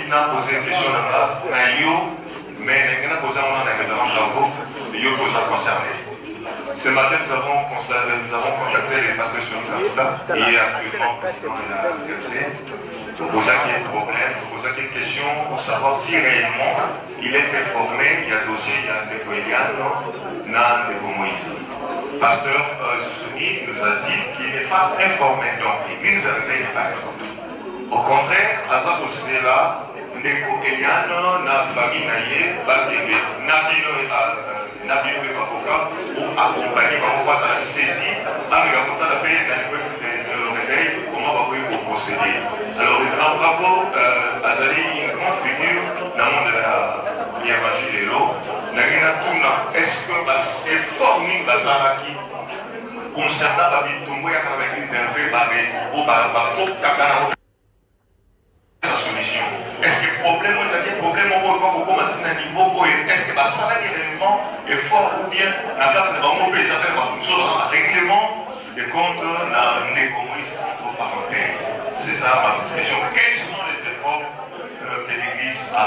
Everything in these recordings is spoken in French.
n'a posé une question là-bas, mais il n'a posé un événement bravo, et il nous a concerné. Ce matin, nous avons contacté les pasteurs sur là et actuellement, le président de la RC, pour poser un problème, pour poser une question, pour savoir si réellement il est informé, il y a dossier, il y a un Décoéliano, n'a de Moïse. Pasteur Souni nous a dit qu'il n'est pas informé, donc l'église de la n'est pas informée. Au contraire, à ça aussi là, Ndeko Eliano na famille naïe, Bakebe, Nabino et Bafoka, ou accompagné par rapport à la saisie, avec la contact de paix dans le réveil, comment va pouvoir procéder. Alors, le grand bravo, Azali, une grande figure dans le monde de la hiérarchie de l'eau, est-ce que c'est formé Bazaraki concernant la vie de Tumbo, il y a l'église d'un vrai barré, ou sa solution. Est-ce que le problème, c'est un problème au niveau, est-ce que ça réellement est fort ou bien la carte de l'homme peut s'appeler un règlement des comptes dans les communistes entre parenthèses. C'est ça ma petite question. Quelles sont les efforts que l'Église a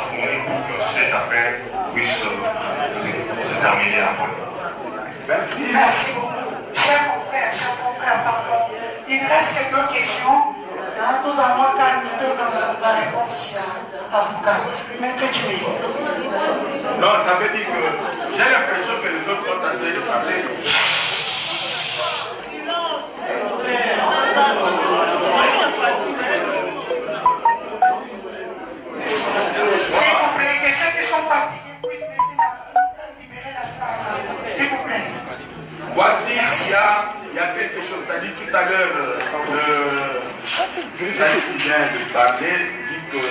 fournis pour que cette affaire puisse se terminer à point? Merci. Merci beaucoup. Cher confrère, pardon. Il reste quelques questions. Nous allons terminer dans la réponse à l'avocat. Maître Jimmy. Non, ça veut dire que j'ai l'impression que les autres sont en train de parler. S'il vous plaît, que ceux qui sont fatigués puissent laisser libérer la salle. S'il vous plaît. Voici, il y a quelque chose. Tu as dit tout à l'heure, le qui vient de parler dit que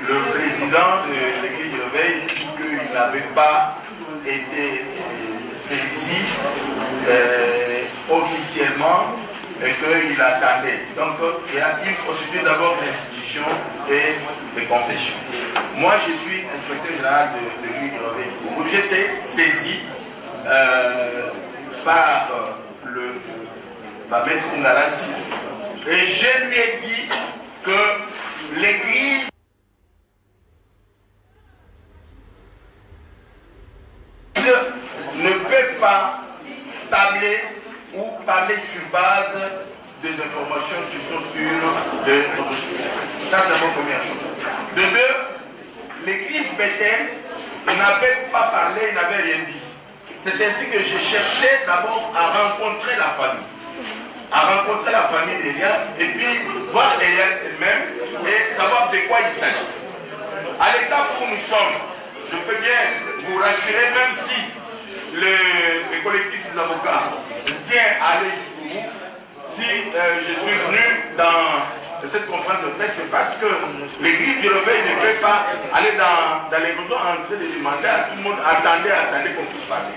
le président de l'église de Réveil dit qu'il n'avait pas été saisi officiellement et qu'il attendait. Donc il y a une procédure d'abord d'institution et de confession. Moi je suis inspecteur général de l'église de Réveil. J'étais saisi par Maître Ngarasi et je lui ai dit que l'église ne peut pas tabler ou parler sur base des informations qui sont sur des ressources. Ça, c'est la première chose. De deux, l'église Bethel n'avait pas parlé, n'avait rien dit. C'est ainsi que j'ai cherché d'abord à rencontrer la famille. d'Eliane, et puis voir Eliane elle-même et savoir de quoi il s'agit. À l'état où nous sommes, je peux bien vous rassurer, même si le collectif des avocats tient à aller jusqu'au bout, si je suis venu dans cette conférence de presse, c'est parce que l'église du réveil ne peut pas aller dans les besoins en train de demander à tout le monde, attendez qu'on puisse parler.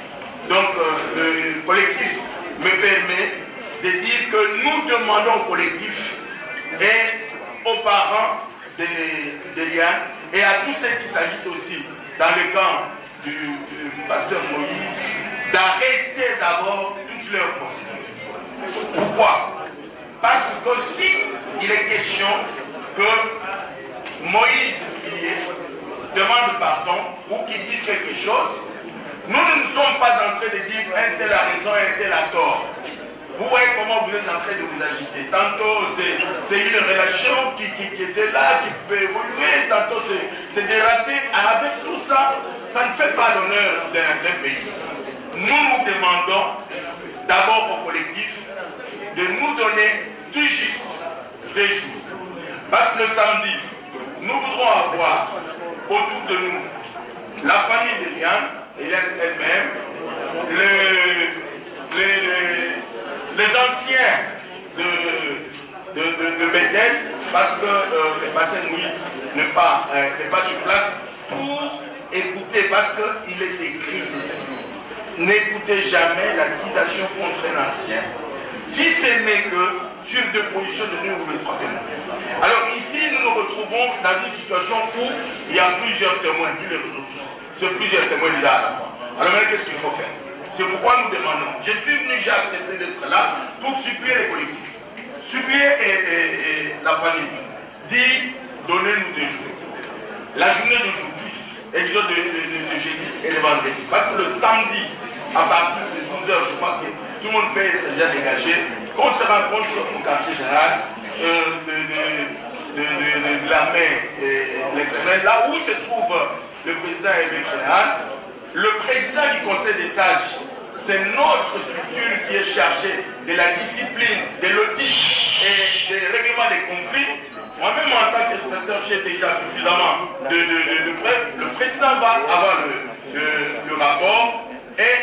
Donc le collectif me permet de dire que nous demandons au collectif et aux parents d'Eliane et à tous ceux qui s'agitent aussi dans le camp du pasteur Moïse d'arrêter d'abord toutes leurs procédures. Pourquoi? Parce que si il est question que Moïse demande pardon ou qu'il dise quelque chose, nous ne sommes pas en train de dire un tel a raison, un tel a tort. Vous voyez comment vous êtes en train de vous agiter. Tantôt c'est une relation qui était là, qui peut évoluer, tantôt c'est dératé. Avec tout ça, ça ne fait pas l'honneur d'un pays. Nous demandons d'abord au collectif de nous donner tout juste des jours. Parce que le samedi, nous voudrons avoir autour de nous la famille d'Eliane, elle-même, les anciens de Bethel, parce que le pasteur Moïse n'est pas sur place pour écouter, parce qu'il est écrit ceci. N'écoutez jamais l'accusation contre un ancien, si ce n'est que sur des positions de deux ou de trois témoins. Alors ici, nous nous retrouvons dans une situation où il y a plusieurs témoins, plus les réseaux sociaux. C'est plusieurs témoins là à la fois. Alors maintenant, qu'est-ce qu'il faut faire? C'est pourquoi nous demandons. Je suis venu, j'ai accepté d'être là pour supplier les collectifs. Supplier et la famille. Dit, donnez-nous des jours. la journée d'aujourd'hui, et le jeudi et le vendredi. Parce que le samedi, à partir de 12h, je pense que tout le monde peut être déjà dégagé. Qu'on se rencontre au quartier général de l'armée et l'éternel, là où se trouve le président et le général. Le président du conseil des sages, c'est notre structure qui est chargée de la discipline, de l'audit et des règlements des conflits. Moi-même, en tant qu'inspecteur, j'ai déjà suffisamment de preuves. Le président va avoir le rapport et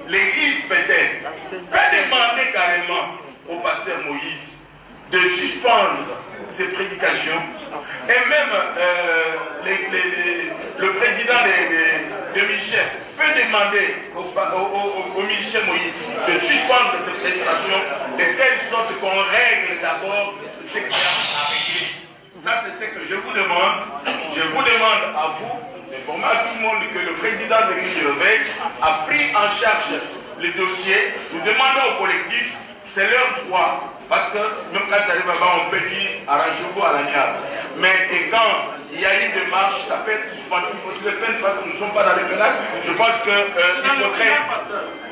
l'église peut-être peut demander carrément au pasteur Moïse de suspendre ses prédications et même le président de Michel peut demander au ministère Moïse de suspendre ses prédications de telle sorte qu'on règle d'abord ce qu'il y a à régler. Ça, c'est ce que je vous demande. Je vous demande à vous d'informer à tout le monde que le président de l'église de Réveil a pris en charge les dossiers. Nous demandons au collectif, c'est leur droit. Parce que même quand ça arrive là-bas, on peut dire arrangez-vous à l'amiable. Mais et quand il y a une démarche, ça peut être suspendu aussi de peine parce que nous ne sommes pas dans le pénal. Je pense que il faudrait.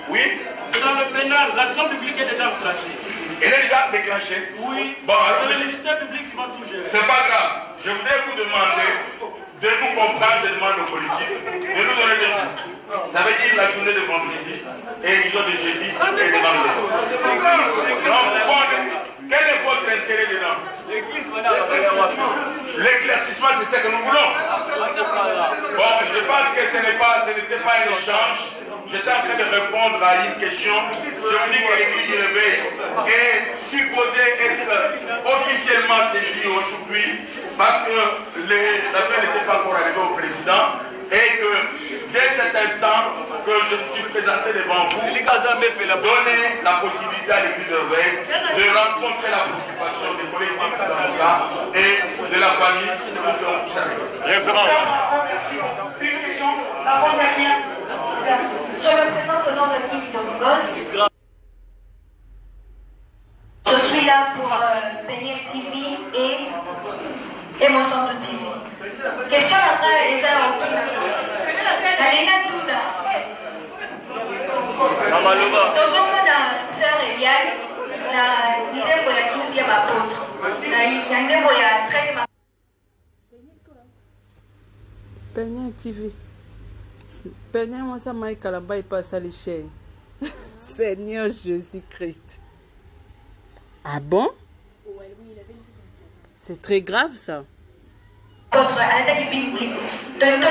Oui. C'est dans le pénal, l'action publique est déjà enclenchée. Elle est déjà déclenchée. Oui. Bon, alors, c'est le ministère public qui va tout gérer. C'est pas grave. Je voudrais vous demander de nous comprendre, je demande au collectif, de nous donner des jours. Ça veut dire la journée de vendredi et les jours de jeudi et de vendredi. Quel est votre intérêt dedans? L'éclaircissement, c'est ce que nous voulons. Bon, je pense que ce n'était pas un échange. J'étais en train de répondre à une question. Je vous dis que l'église du Réveil est supposée être officiellement saisie aujourd'hui parce que l'affaire n'était pas encore arrivée au président et que dès cet instant que je me suis présenté devant vous, donner la possibilité à l'église du Réveil de rencontrer la préoccupation des collectifs d'avocats et de la famille de tout Référence. Une question, l'avant-dernière. Je me présente au nom de Yves Domingos. Je suis là pour Peniel TV et mon centre TV. Question après les heures. Alina Tuna. Tozomona sœur Eliane na nzembo ya 12e apôtre. Na nzembo ya 13e. Peniel TV. Peniel, moi ça m'a écalabé et passe à l'échelle. Seigneur Jésus-Christ. Ah bon? C'est très grave ça. Votre attaque biblique. Tona.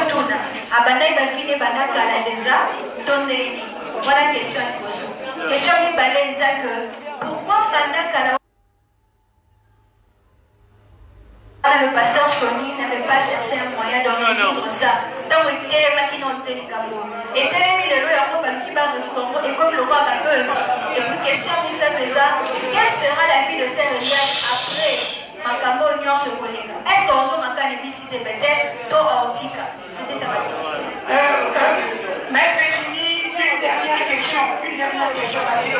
Abandai bafine banaka la déjà. Tondeni. Voilà question à poser. Question qui balait que pourquoi banaka la le pasteur Sony n'avait pas cherché un moyen de résoudre ça. Tant que il est maquillé dans le camo. Et tel est le roi qui va résoudre et comme le roi Babeuse. Et pour question qui s'est présente, quelle sera la vie de Sœur Eliane après Macamo Union se collègue? Est-ce qu'on se maca ne dit si c'est peut-être toi Ortica? C'était ça ma question. Maître Virginie, une dernière question. Une dernière question, Mathilde.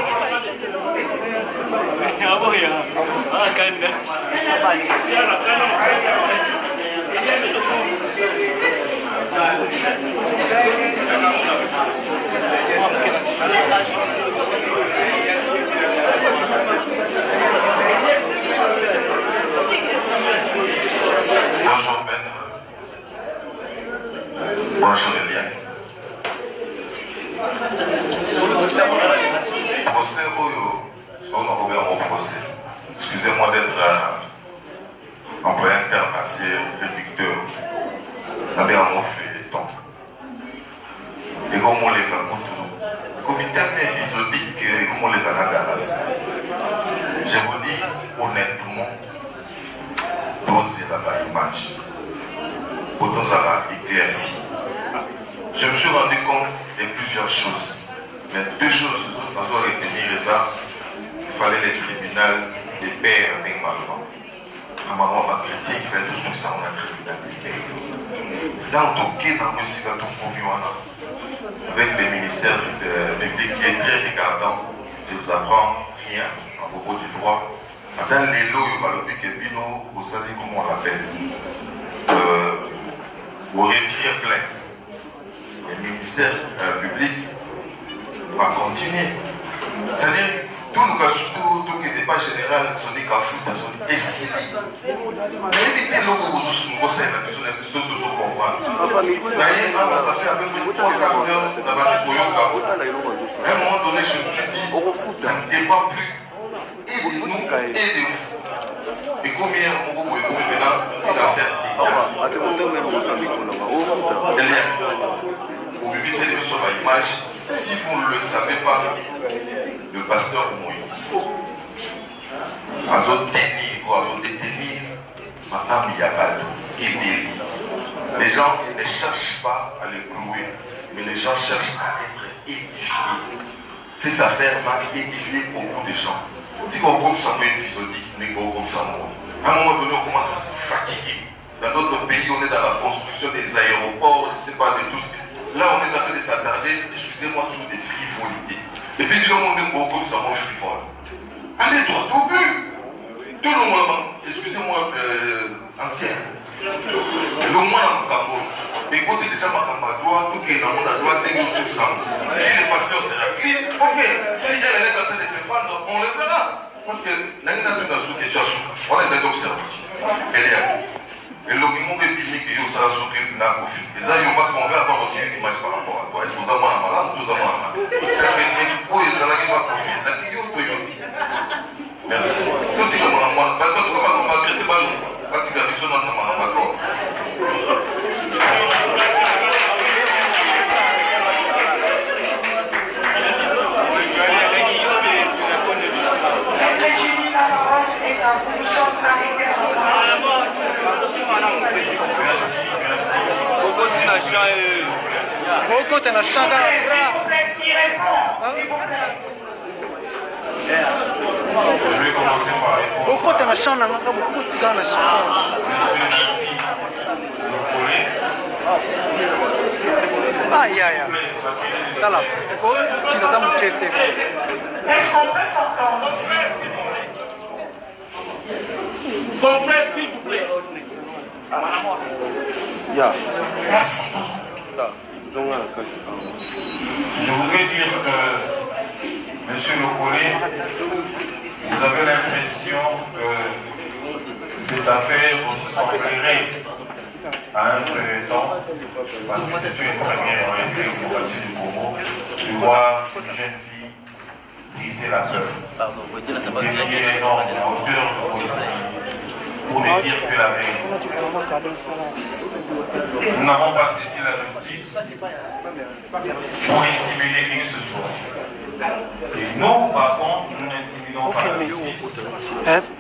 Bonjour Ben. Bonjour Eliane. Procès on a ouvert mon procès. Excusez-moi d'être employé un terme assez réducteur. J'avais un mot fait donc. Et comme on les va comme il tellement épisodique, comme on les va je vous dis honnêtement, doser la image. Pourtant ça va éclairci. Je me suis rendu compte de plusieurs choses. Mais deux choses, nous avons retenu ça. Il fallait les tribunaux des pères avec maman. Ma maman m'a critique, fait de tout ça, on a criminalité. Dans tout cas, dans le site avec le ministère public qui est très regardant, je vous apprends rien à propos du droit. Dans les lots, il va le piquer, vous savez comment on l'appelle. vous retirez plainte. Le ministère public va continuer. C'est-à-dire, tout le cas, tout qui n'est pas général, son écafou, son essili. Évitez le gros au sein de la question de toujours comprendre. D'ailleurs, ça fait à peu près 3 quarts d'heure d'avoir du Boyo Gabo. À un moment donné, je me suis dit, ça ne dépend plus. Aidez-nous, aidez-vous. Et combien on va vous maintenant, c'est l'affaire d'État. Vous vivez cette sur l'image. Si vous ne le savez pas, le pasteur Moïse a détenir Madame Yabadou et Béli. Les gens ne cherchent pas à le clouer, mais les gens cherchent à être édifiés. Cette affaire va édifier beaucoup de gens. Si on comme ça, épisodique, n'est pas comme ça. À un moment donné, on commence à se fatiguer. Dans d'autres pays, on est dans la construction des aéroports, je ne sais pas de tout ce que. Là, on est en train de s'attarder, excusez-moi, sur des frivolités. Et puis, du moment où on est ça va frivole. Allez droit au but. Tout le monde, excusez-moi, ancien. Le moins en Macambo. Écoutez déjà Macambo à droite, tout qui est dans le monde à droite, dès que vous Si le pasteur sera clean, ok. Si elle est en train de se prendre, on le verra. Parce que l'année n'a pas de question, on a des observations. Elle est à nous. Et le moment où il dit que ça va souffrir de la conflit. Et ça, parce qu'on veut avoir aussi une image par rapport à toi. Est-ce que vous avez un malade ou vous avez un malade? Est-ce que vous avez un conflit? Ça dit yo, toi, yo. Merci. Tout ce que vous avez un malade, parce que vous avez un malade, c'est pas nous. Parce que vous avez un malade. La parole est à vous, nous sommes arrivés à la Je vais commencer par répondre. Est-ce qu'on peut s'entendre ici? Confrère, s'il vous plaît. Merci. Je voudrais dire que, Monsieur Locolé, vous avez l'impression que cette affaire ressemblerait à un premier temps, parce que c'est une première en République démocratique du Congo, de voir une jeune fille briser la peur, défier un ordre à hauteur de police pour ne dire que la vérité. Nous n'avons pas saisi la justice pour intimider qui que ce soit. Et nous, par contre, nous n'intimidons pas la justice.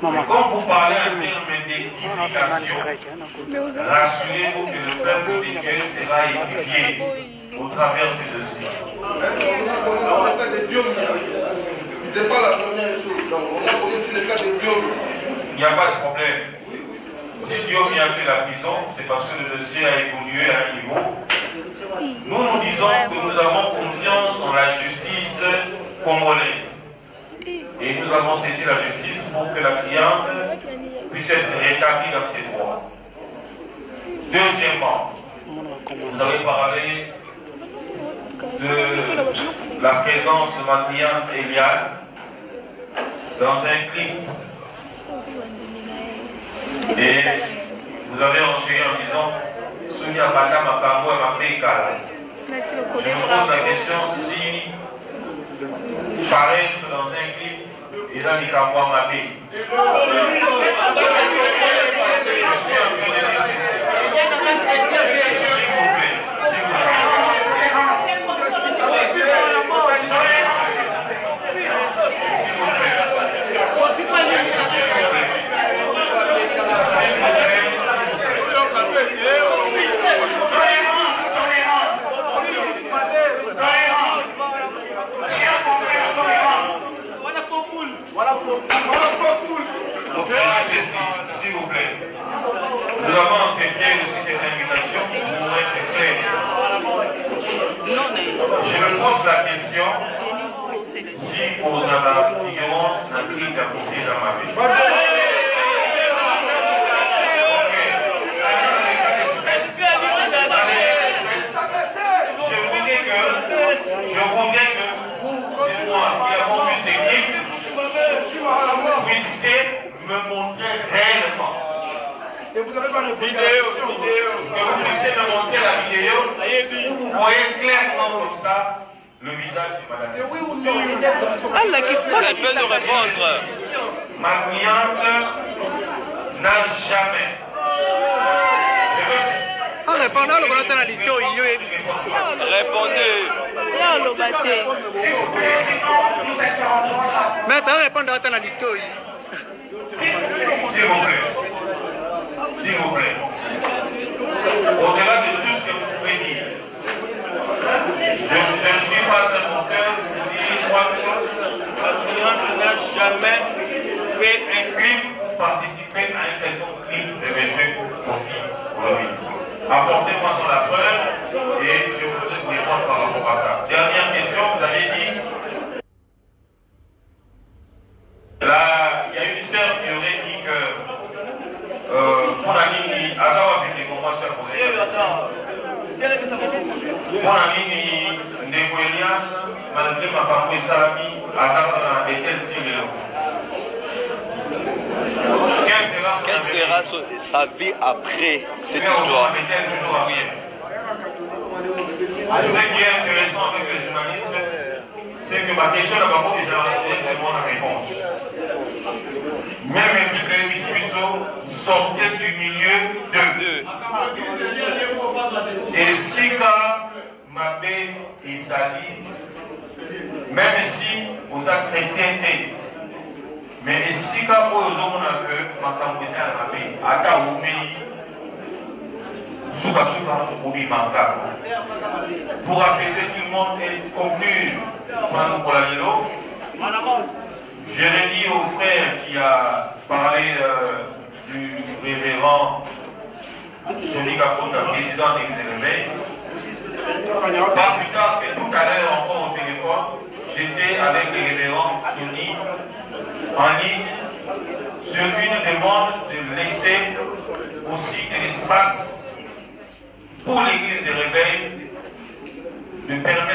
Mais quand vous parlez en termes d'édification, rassurez-vous que le peuple de Dieu sera édifié au travers de ces dossiers. C'est pas la première chose. Donc, on a posé sur le cas de Dieu. Il n'y a pas de problème. Si Diomi a fait la prison, c'est parce que le dossier a évolué à un niveau. Nous disons que nous avons confiance en la justice congolaise. Et nous avons saisi la justice pour que la cliente puisse être rétablie dans ses droits. Deuxièmement, vous avez parlé de la présence de ma cliente Eliane dans un clip. Et vous avez enchaîné en disant Sonia Bata Makambo m'a fait calme. Je me pose la question si paraître dans un clip et dans les Kambo m'a fait. Je suis en train de s'il vous plaît, nous avons accepté aussi cette invitation pour être clair. Je me pose la question si vous avez figurant un cri d'apporter dans ma vie. me montrer réellement. Et vous n'avez pas de Vidéo. Que vous puissiez me montrer la vidéo où vous voyez clairement comme ça le visage de madame. C'est oui ou non? Ah, la question. Elle peut nous répondre. Ma cliente n'a jamais. En répondant, le bonheur à l'ito, Répondez. Maître, en répondant à l'ito. S'il vous plaît. S'il vous plaît. Au-delà de tout ce que vous pouvez dire, je ne suis pas un menteur, vous direz moi que la cliente n'a jamais fait un crime ou participé à un quelconque crime de monsieur Kofi Olomide. Apportez-moi son la preuve et je vous répondre par rapport à ça. Dernière question, vous avez dit. Là, il y a une sœur qui aurait dit que mon ami Azawa Bébé, comment ça pourrait mon ami Ndeko Elias, malgré ma parole Salami, Azawa est-elle tirée? Quelle sera sa vie après cette histoire? Ce qui est intéressant avec les journalistes, c'est que ma question n'a pas déjà tellement la réponse. Même le Bissou sortait du milieu de. Et Sika, Mabé et Sali, même si vous êtes chrétienté, mais Sika, pour les hommes, on a que ma femme était à Mabé, à Taoumei, Souka Souka, Obi Manga. Pour apaiser tout le monde et conclure, pour la Lilo, je l'ai dit au frère qui a parlé du révérend Tony Kakonda, président des Réveils. Pas plus tard que tout à l'heure, encore au téléphone, j'étais avec le révérend Tony en ligne sur une demande de laisser aussi de l'espace pour l'église des Réveils, de permettre